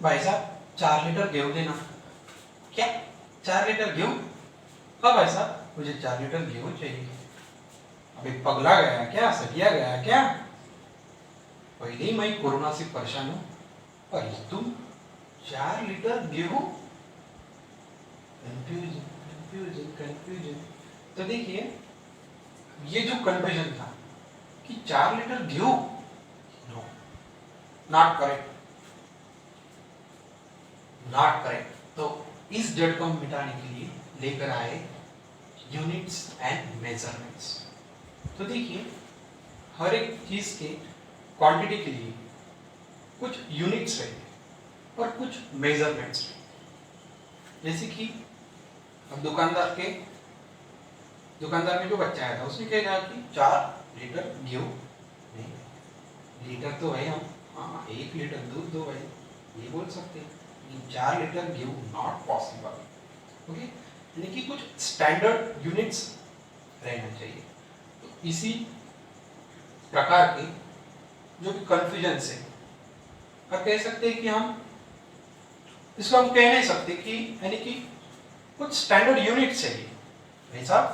भाई साहब 4 लीटर गेहूं देना। क्या 4 लीटर गेहूं? हाँ भाई साहब मुझे 4 लीटर गेहूं चाहिए। अभी पगला गया क्या, सटिया गया क्या? पहले ही मैं कोरोना से परेशान हूँ और तुम 4 लीटर गेहूं? Confusion confusion confusion. तो देखिए ये जो कंफ्यूजन था कि 4 लीटर गेहूं, no, not correct, not correct. तो इस डेट को हम मिटाने के लिए लेकर आए यूनिट्स एंड मेजरमेंट्स। तो देखिए हर एक चीज के क्वांटिटी के लिए कुछ यूनिट्स रहेंगे और कुछ मेजरमेंट्स रहेंगे। जैसे कि अब दुकानदार में जो बच्चा आया था उसने क्या कहा कि 4 लीटर गेहूं। नहीं, लीटर तो है हम, हाँ 1 लीटर दूध दो भाई, ये बोल सकते हैं। 4 लीटर गेहूं नॉट पॉसिबल। ओके, यानी कि कुछ स्टैंडर्ड यूनिट्स रहना चाहिए। तो इसी प्रकार के जो भी कंफ्यूजन से और कह सकते हैं कि हम इसको हम कह नहीं सकते कि यानी कि कुछ स्टैंडर्ड यूनिट चाहिए। भाई साहब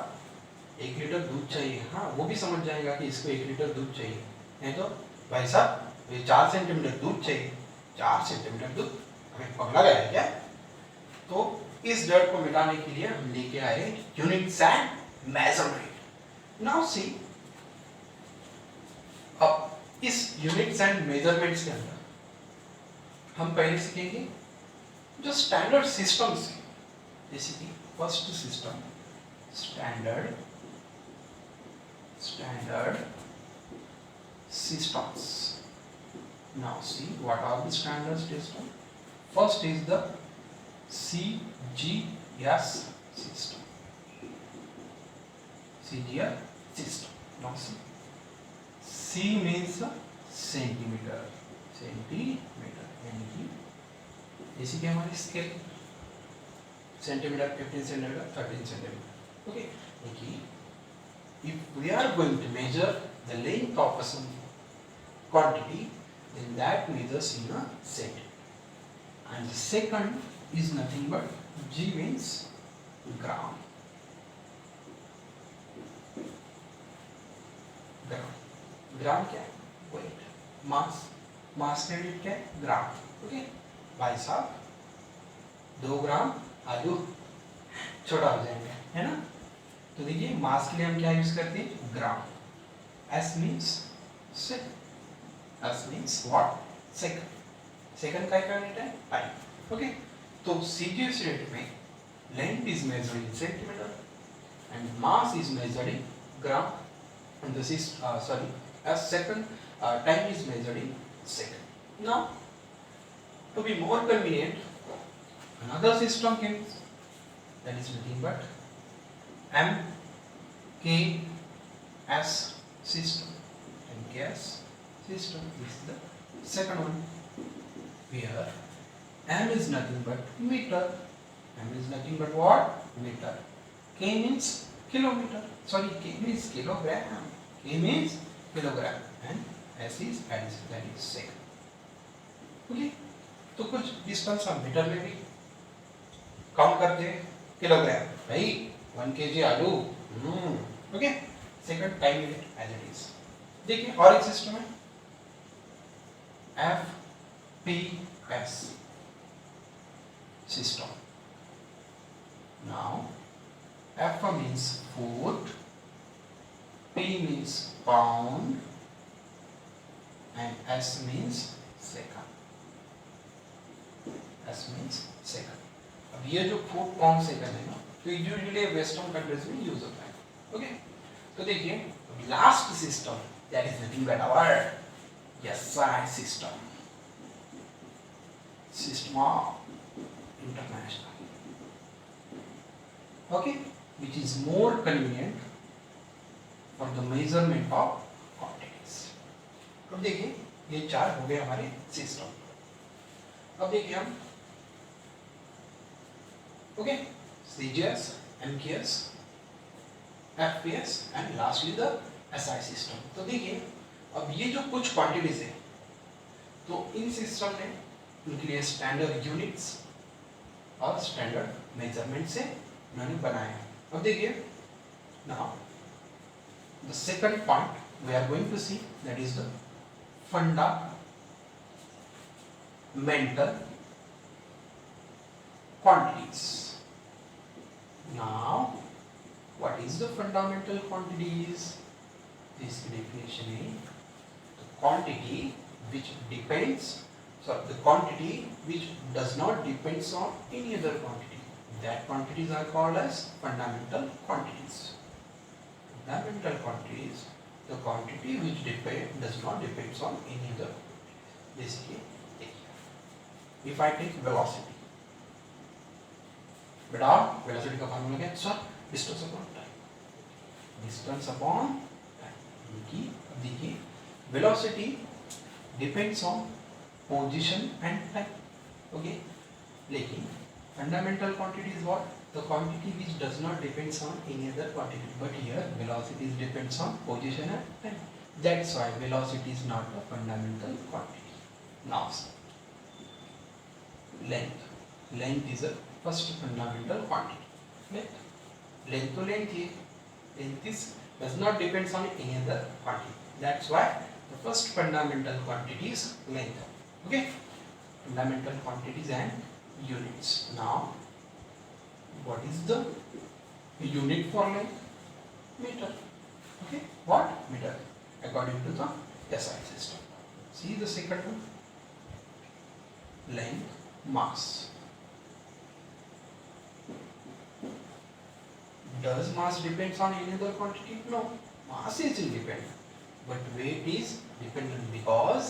1 लीटर दूध चाहिए, हाँ वो भी समझ जाएगा कि इसको 1 लीटर दूध चाहिए। नहीं तो भाई साहब ये 4 सेंटीमीटर दूध चाहिए, 4 सेंटीमीटर दूध, हमें पगला गया है क्या? तो इस डर को मिटाने के लिए हम लेके आए units and measurement. Now see, अब इस यूनिट्स एंड मेजरमेंट्स के अंदर हम पहले सीखेंगे जो स्टैंडर्ड सिस्टम्स है। जैसे कि first system standard systems. Now see what are the standard system. First is the CGS system. CGS system. Now see, C means centimeter. Centimeter यानी कि जैसे कि हमारी scale centimetre, 15 centimetre, 13 centimetre. Okay, देखिए if we are going to measure the length of some quantity, then that measures in a centimeter. And the second is nothing but G means gram. ग्राम क्या है? Wait, मास, मास का unit क्या है? ग्राम। Okay भाई साहब 2 ग्राम आलू छोटा हो जाएंगे, है ना? तो देखिए मास के लिए हम क्या यूज करते हैं? ग्राम। S means second. S means what? Second. Second का यूनिट है टाइम। ओके, तो CGS यूनिट में length is measured in centimetre and mass is measured in gram, and this is as second, time is measured in second. Now to be more convenient, another system comes, that is nothing but MKS system. MKS system is the second one, where M is nothing but meter. M is nothing but what? Meter. K means kilometer. Sorry, K means kilogram. K means kilogram and S is addition, that is second. Okay, तो कुछ distance हम metre में भी count करते हैं, kilogram भाई 1 kg आलू। Okay, second time unit as it is. देखिए और एक सिस्टम है FPS system. Now F means foot, P means pound and S means second. S means second. अब ये जो फुट पाउंड सेकंड है ना, तो यूजुअली वेस्टर्न कंट्रीज में यूज होता है। ओके, तो देखिए last system that is nothing but our SI system, system of international, okay, which is more convenient for the measurement of quantities. अब देखिए ये 4 हो गए हमारे सिस्टम। अब देखिए हम okay CGS, MKS, FPS and lastly the SI system. तो देखिए अब ये जो कुछ क्वांटिटीज है, तो इन सिस्टम ने उनके लिए स्टैंडर्ड यूनिट्स और स्टैंडर्ड मेजरमेंट से उन्होंने बनाया। अब देखिए, now the second point we are going to see, that is the fundamental quantities. Now, what is the fundamental quantities? This definition is the quantity which depends, the quantity which does not depends on any other quantity. That quantities are called as fundamental quantities. Fundamental quantities, the quantity which does not depends on any other quantity. Basically, if I take velocity, बेटा velocity का formula क्या है sir? Distance upon time. Distance upon time. देखिए velocity depends on position and time, okay, लेकिन fundamental quantity is what? The quantity which does not depends on any other quantity, but here velocity depends on position and time, that's why velocity is not a fundamental quantity. Now length is a first fundamental quantity. Length to length here, length does not depends on any other quantity, that's why the first fundamental quantity is length. Okay, fundamental quantities and units. Now what is the unit for length? Meter. Okay, what? Meter according to the SI system. See the second one, length, mass. Does mass depends on any other quantity? No, mass is independent, but weight is dependent, because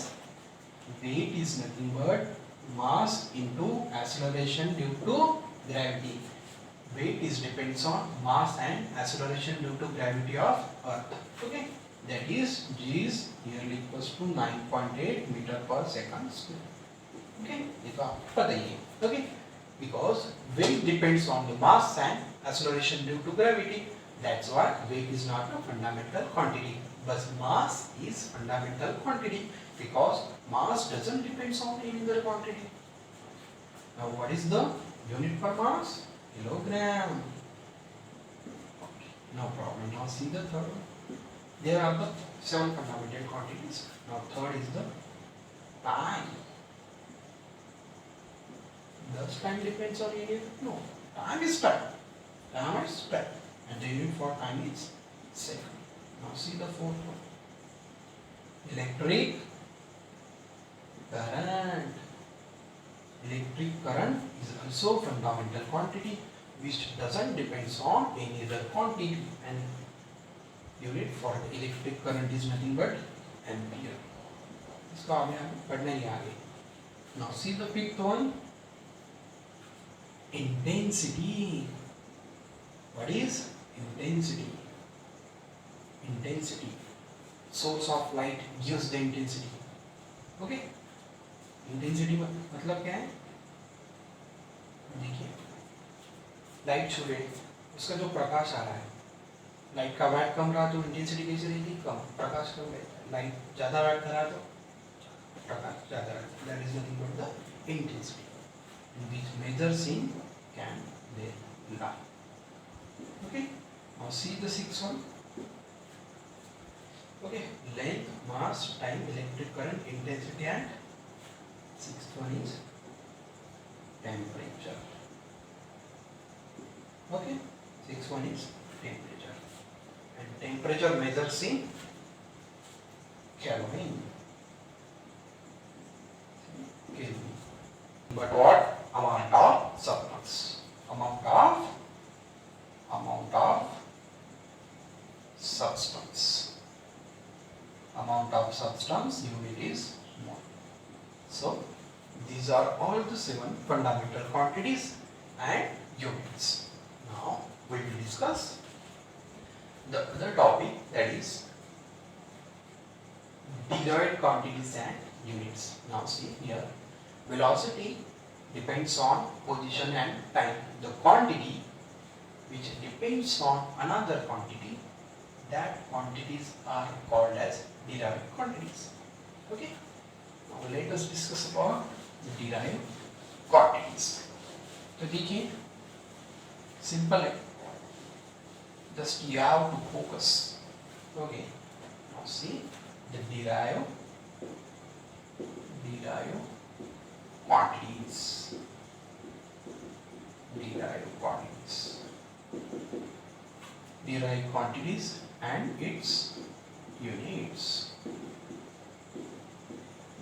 weight is nothing but mass into acceleration due to gravity. Weight is depends on mass and acceleration due to gravity of Earth. Okay, that is G is nearly equals to 9.8 meter per second square. Okay, ये तो आपको पता ही है। Okay, because weight depends on the mass and acceleration due to gravity, that's why weight is not a fundamental quantity, but mass is fundamental quantity, because mass doesn't depends on any other quantity. Now what is the unit for mass? Kilogram. Okay, no problem. Now see the third one. There are the 7 fundamental quantities. Now third is the time. Does time depends on any? No, time is time. Time is time, and the unit for time is second. Now see the fourth one. Electric current. Electric current is also fundamental quantity which doesn't depends on any other quantity, and unit for the electric current is nothing but ampere. इसको हमें पढ़ना ही आगे. Now see the fifth one. Intensity. What is intensity? Intensity. Source of light gives the intensity. Okay? Intensity मतलब क्या है? देखिए, light छू रही है, उसका जो प्रकाश आ रहा है, लाइट का वैट कम रहा तो इंटेंसिटी कैसी रहेगी? कम, प्रकाश कम रहेगा। लाइट ज़्यादा वैट करा तो प्रकाश ज़्यादा रहेगा। That is nothing but the intensity, which measures in candela. Okay, now see the sixth one. Okay, length, mass, time, electric current, intensity, and sixth one is temperature. Okay, sixth one is temperature, and temperature measures in Kelvin. But what? Amount of substance. Amount of substance. Amount of substance unit is mole. So these are all the 7 fundamental quantities and units. Now we will discuss the other topic, that is derived quantities and units. Now see here, velocity depends on position and time. The quantity which depends on another quantity, that quantities are called as derived quantities. Okay, now let us discuss about derive quantities. तो देखिए simple है, just you have to focus. Okay, now see the derive quantities, derive quantities and its units.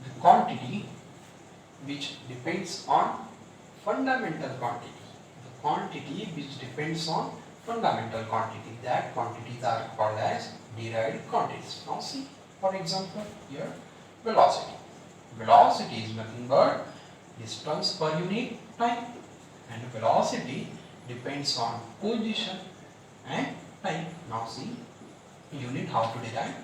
The quantity which depends on fundamental quantity, the quantity which depends on fundamental quantity, that quantities are called as derived quantities. Now see, for example, here velocity. Velocity is nothing but distance per unit time, and velocity depends on position and time. Now see, unit how to derive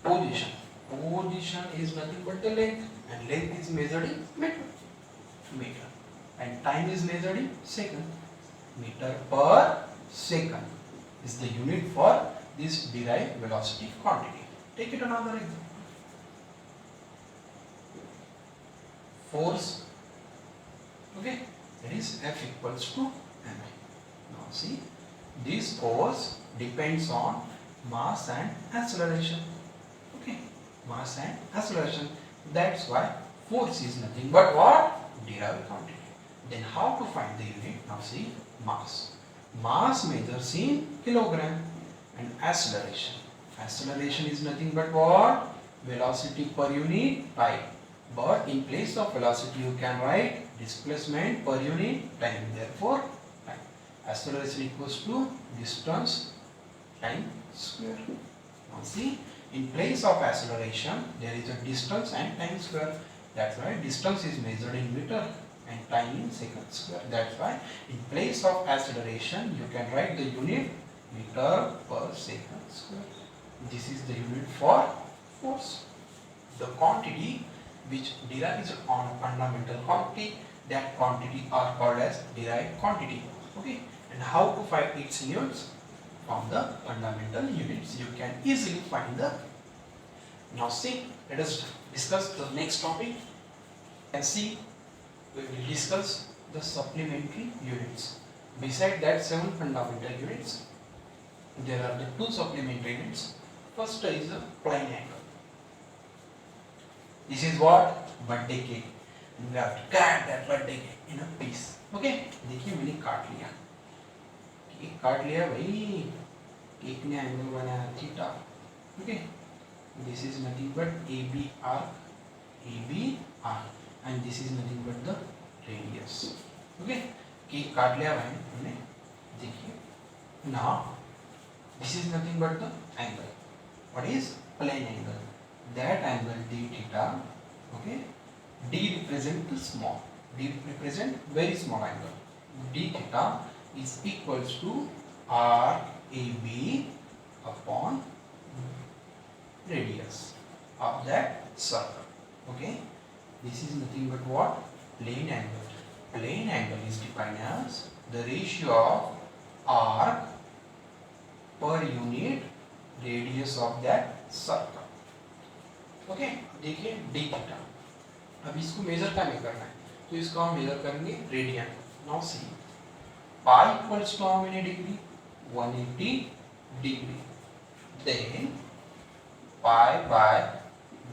position. Position is nothing but the length, and length is measured in meter, and time is measured in second. Meter per second is the unit for this derived velocity quantity. Take it another example. Force, okay, that is F equals to ma. Now see, this force depends on mass and acceleration. Okay, mass and acceleration. That's why force is nothing but what? Derived quantity. Then how to find the unit? Now see, mass. Mass measures in kilogram, and acceleration. Acceleration is nothing but what? Velocity per unit time. But in place of velocity you can write displacement per unit time. Therefore, time. Acceleration equals to distance time square. Now see, in place of acceleration there is a distance and time square. That's why distance is measured in meter and time in second square. That's why in place of acceleration you can write the unit meter per second square. This is the unit for force. The quantity which derives on fundamental quantity, that quantity are called as derived quantity. Okay, and how to find its units? From the fundamental units you can easily find the. Now see, let us discuss the next topic. And see, we will discuss the supplementary units. Beside that 7 fundamental units, there are the 2 supplementary units. First is the plane angle. This is what? Birthday cake. And we have to cut that birthday cake in a piece. Okay? देखिए मैंने काट लिया. Cake काट लिया भाई. Cake ने angle बनाया theta. Okay? This is nothing but ABR. And this is nothing but the radius. Okay, cake काट लिया भाई हमने. देखिए now this is nothing but the angle. What is plane angle? That angle d theta. Okay, d represent the small, d represent very small angle. D theta is equals to RAB upon radius of that circle. Okay, this is nothing but what? Plane angle. Plane angle is defined as the ratio of arc per unit radius of that circle. Okay, देखिए d theta. अब इसको major क्या में करना है? तो इसको हम मेजर करेंगे radian. Now see, pi equals to how many degree? 180 degree. Then pi by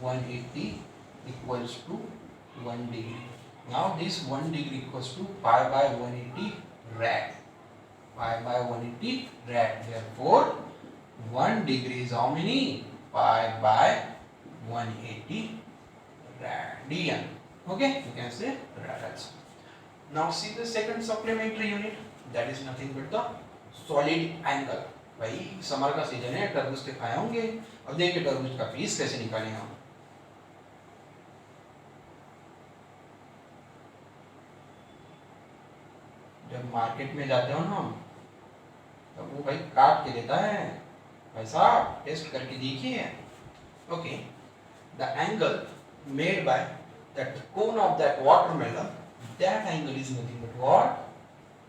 180 equals to 1 degree. Now this 1 degree equals to pi by 180 rad. Pi by 180 rad. Therefore, 1 degree is how many? Pi by 180 radian. Okay, you can say radians. Now see the second supplementary unit. That is nothing but the solid angle. भाई summer का season है, तरबूज के खाए होंगे. अब देखिए तरबूज का पीस कैसे निकालेंगे हम. जब मार्केट में जाते हो ना हम, तब वो भाई काट के देता है. भाई साहब टेस्ट करके देखिए. Okay, the angle made by that cone of that watermelon, that angle is nothing but what?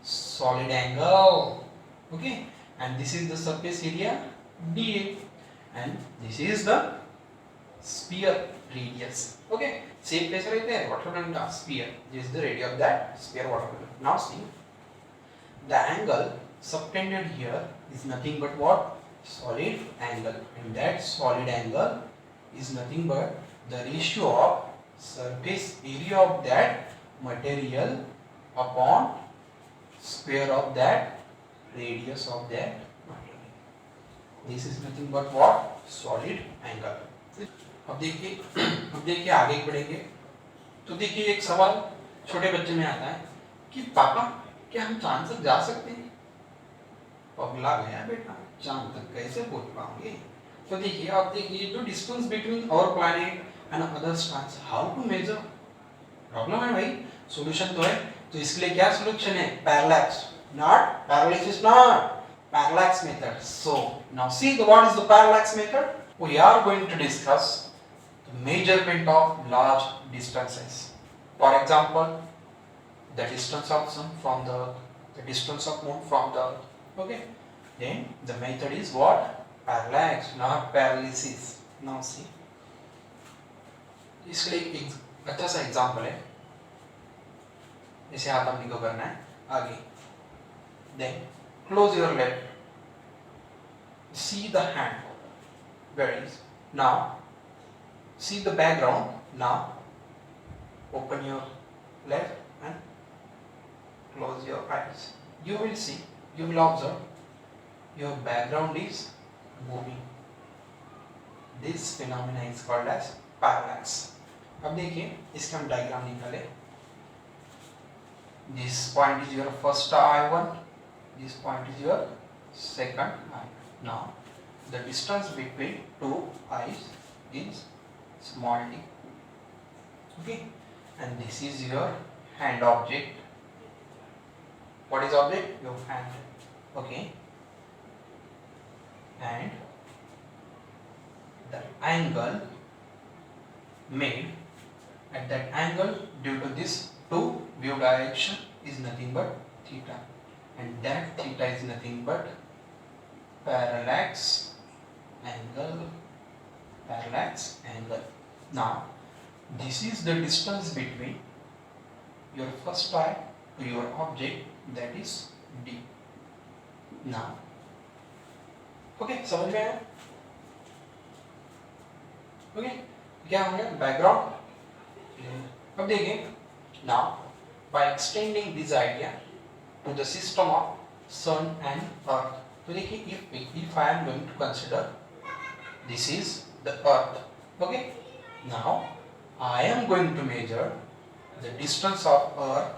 Solid angle. Okay, and this is the surface area dA, and this is the sphere radius. Okay, same place right there. Water balloon sphere. This is the radius of that sphere water balloon. Now see, the angle subtended here is nothing but what? Solid angle, and that solid angle is nothing but the ratio of surface area of that material upon square of that radius of that material. This is nothing but what? Solid angle. अब देखिए आगे बढ़ेंगे तो देखिए एक सवाल छोटे बच्चे में आता है कि पापा क्या हम चांद तक जा सकते हैं? पगला गया बेटा, चांद तक कैसे पहुंच पाओगे? तो देखिए आप देखिए जो distance between our planet and other stars, how to measure? Problem है भाई, सॉल्यूशन तो है। तो इसके लिए क्या सॉल्यूशन है? Parallax, not parallax, not parallax method. So now see what is the parallax method? We are going to discuss the measurement of large distances. For example, the distance of sun from the earth, the distance of moon from the earth. Okay, then the method is what? Parallax, not paralysis. Now see, इसके लिए एक अच्छा सा example है। इसे हाथ अपनी को करना है आगे। Then close your left, see the hand where it is. Now see the background. Now open your left and close your eyes. You will see, you will observe your background is moving. This phenomena is called as parallax. अब देखिए इसका हम diagram निकाले। This point is your first eye one, this point is your second eye. Now the distance between two eyes is small d. Okay, and this is your hand object. What is object? Your hand. Okay, and the angle made at that angle due to this two view direction is nothing but theta, and that theta is nothing but parallax angle. Parallax angle. Now this is the distance between your first eye to your object, that is d. Now okay, समझ में आया? Okay, क्या हो गया? Background. अब देखिए, now by extending this idea to the system of sun and earth, तो देखिए if I am going to consider this is the earth. Okay, now I am going to measure the distance of earth,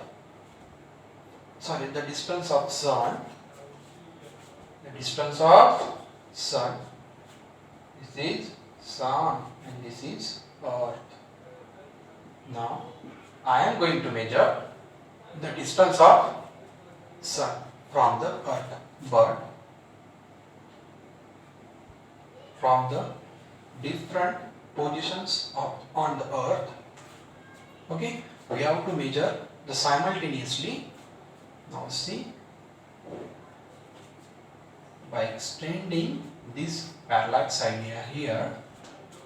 sorry, the distance of sun, the distance of sun. This is sun and this is earth. Now I am going to measure the distance of sun from the earth, but from the different positions on the earth. Okay, we have to measure the simultaneously. Now see, by extending this parallax idea here,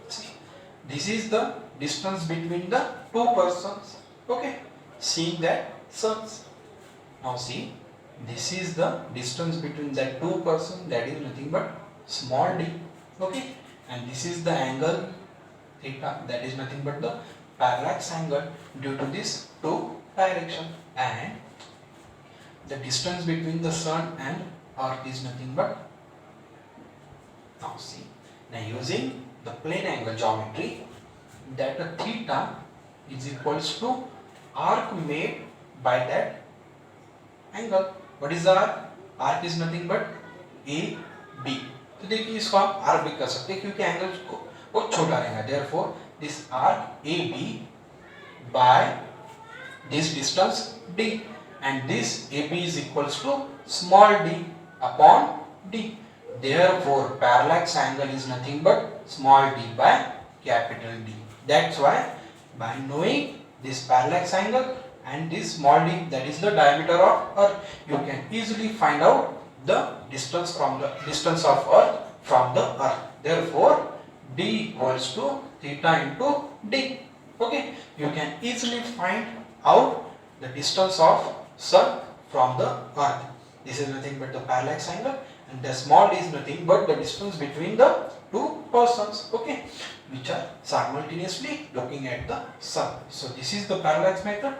see, this is the distance between the two persons. Okay, seeing that suns. Now see, this is the distance between that two persons, that is nothing but small d. Okay, and this is the angle theta, that is nothing but the parallax angle due to this two direction, and the distance between the sun and earth is nothing but, now see, now using the plane angle geometry, that the theta is equals to arc made by that angle. What is the arc? Arc is nothing but AB. तो देखिए इसको आप arc भी कर सकते हैं क्योंकि angle वो छोटा रहेगा। Therefore this arc AB by this distance D, and this AB is equals to small d upon D. Therefore parallax angle is nothing but small d by capital D. That's why by knowing this parallax angle and this small d, that is the diameter of earth, you can easily find out the distance of earth from the earth. Therefore d equals to theta into D. Okay, you can easily find out the distance of sun from the earth. This is nothing but the parallax angle, and the small d is nothing but the distance between the two persons, okay, which are simultaneously looking at the sun. So this is the parallax method.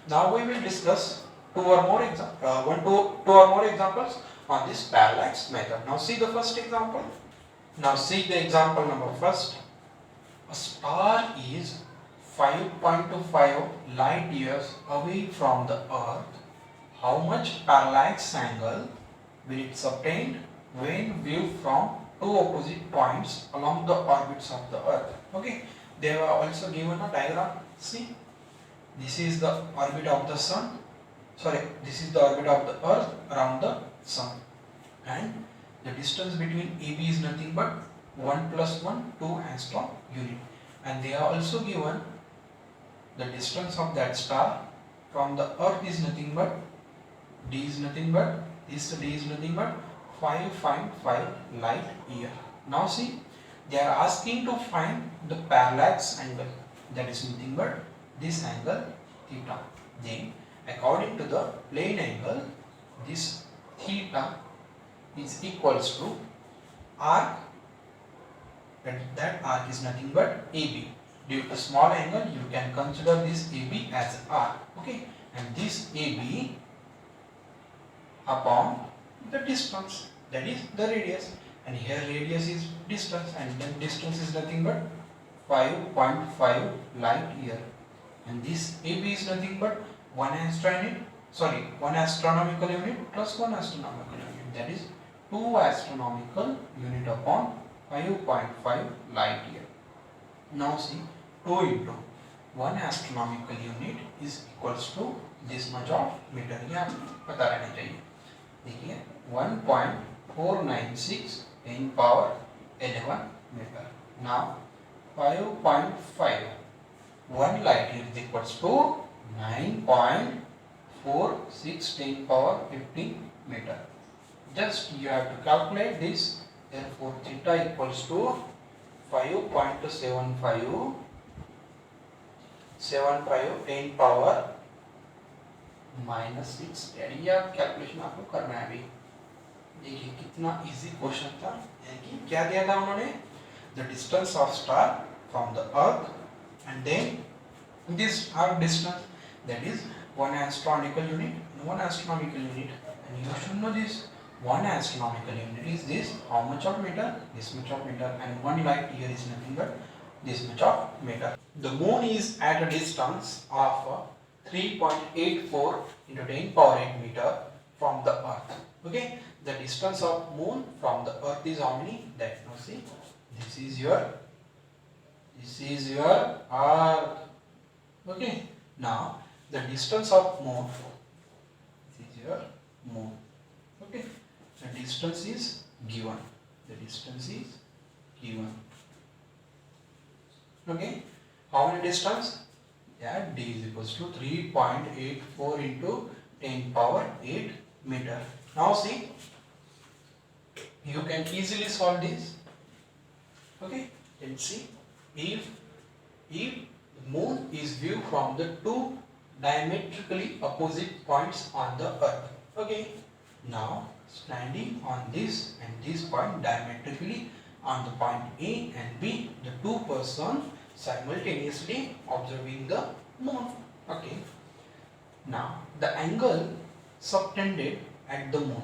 Now we will discuss two or more examples on this parallax method. Now see the first example. Now see the example number first. A star is 5.25 light years away from the earth. How much parallax angle will it obtain when viewed from two opposite points along the orbits of the earth? Okay, they have also given a diagram. See, this is the orbit of the sun. This is the orbit of the earth around the sun, and the distance between AB is nothing but 1 plus 1, 2 angstrom unit, and they have also given the distance of that star from the earth is nothing but D is nothing but 5.5 light year. Now see, they are asking to find the parallax angle, that is nothing but this angle theta. Then according to the plane angle, this theta is equals to arc, that arc is nothing but AB. Due to small angle, you can consider this AB as arc, okay, and this AB upon the distance, that is the radius, and here radius is distance, and then distance is nothing but 5.5 light year, and this AB is nothing but 1 astronomical unit plus 1 astronomical unit, that is 2 astronomical unit upon 5.5 light year. Now see, 2 into 1 astronomical unit is equals to this much of metre, ये आपको पता रहना चाहिए. देखिए 1.496 in power 11 metre. Now 5.5 1 light year is equals to 9.46 10 power 15 meter. Just you have to calculate this. Therefore theta equals to 5.75 10 power -6. यह calculation आपको करना है. अभी देखिए कितना इजी क्वेश्चन था. यानी क्या दिया था उन्होंने, the distance of star from the earth and then this arc distance, that is 1 astronomical unit and 1 astronomical unit, and you should know this 1 astronomical unit is this how much of meter, this much of meter, and 1 light year is nothing but this much of meter. The moon is at a distance of 3.84 into 10 power 8 meter from the earth. Okay, the distance of moon from the earth is how many? That now see, this is your earth. Okay, now the distance of moon, this is your moon. Okay, the distance is given. Okay, how many distance? Yeah, d is equals to 3.84 into 10 power 8 meter. Now see, you can easily solve this. Okay, let's see. If the moon is viewed from the two diametrically opposite points on the earth. Okay, now standing on this and this point diametrically on the point A and B, the two persons simultaneously observing the moon. Okay, now the angle subtended at the moon,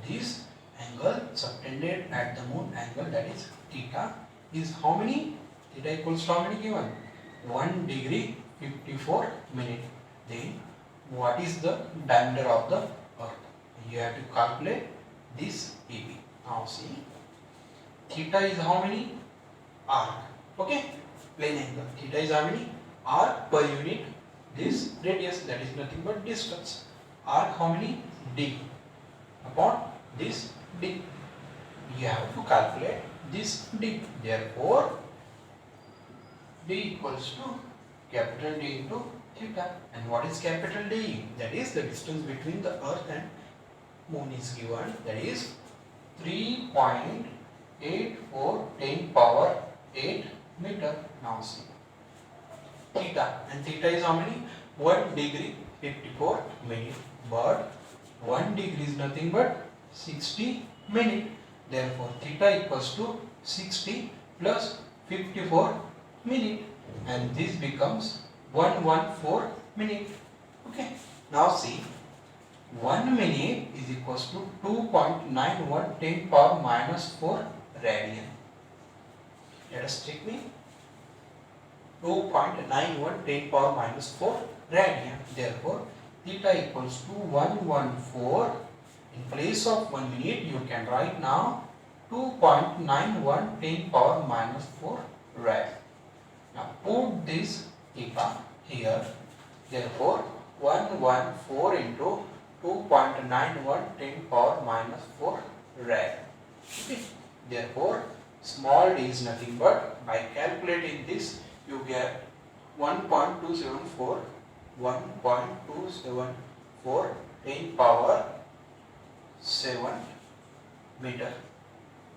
this angle subtended at the moon angle, that is theta, is how many? Theta equals to how many given? 1 degree 54 minute. Then what is the diameter of the earth? You have to calculate this AB. Now see, theta is how many? Arc. Okay, plane angle. Theta is how many? Arc per unit this radius, that is nothing but distance. Arc how many? D upon this D. You have to calculate this D. Therefore D equals to capital D into theta. And what is capital D? That is the distance between the earth and moon is given, that is 3.84 10 power 8 meter. Now see, theta, and theta is how many? 1 degree 54 minute, but 1 degree is nothing but 60 minute. Therefore theta equals to 60 plus 54 minute, and this becomes 114 minute. Okay, now see, 1 minute is equals to 2.91 10 power minus 4 radian. Let us check me. 2.91 10 power minus 4 radian. Therefore theta equals to 114. In place of 1 minute you can write now 2.91 10 power minus 4 rad. Now put this theta here. Therefore 114 into 2.91 10 power minus 4 rad. Okay. Therefore small d is nothing but, by calculating this you get 1.274 10 power 7 meter.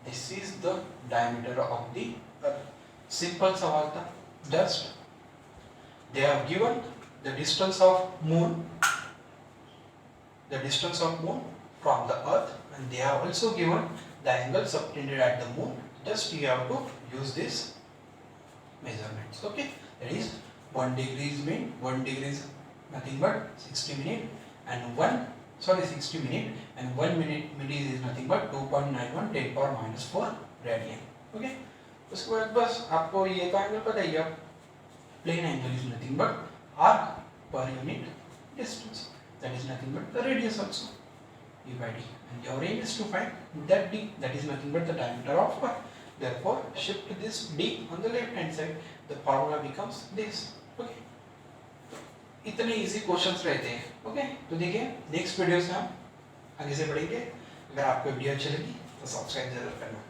This is the diameter of the earth. Simple सवाल था. Just they have given the distance of moon from the earth, and they have also given the angle subtended at the moon. Just you have to use this measurements. Okay, that is 1 degree is mean 1 degree is nothing but 60 minute, and 60 minute, and 1 minute is nothing but 2.91 10 power minus 4 radian. Okay, उसके बाद बस आपको ये तो angle पता ही है. Plane angle is nothing but arc per unit distance, that is nothing but the radius also, e by d, and your aim is to find that d, that is nothing but the diameter of earth. Therefore shift this d on the left hand side, the formula becomes this. Okay, इतने easy questions रहते हैं. Okay, तो देखिए next video से हम आगे से बढ़ेंगे. अगर आपको वीडियो अच्छी लगी तो सब्सक्राइब जरूर करना.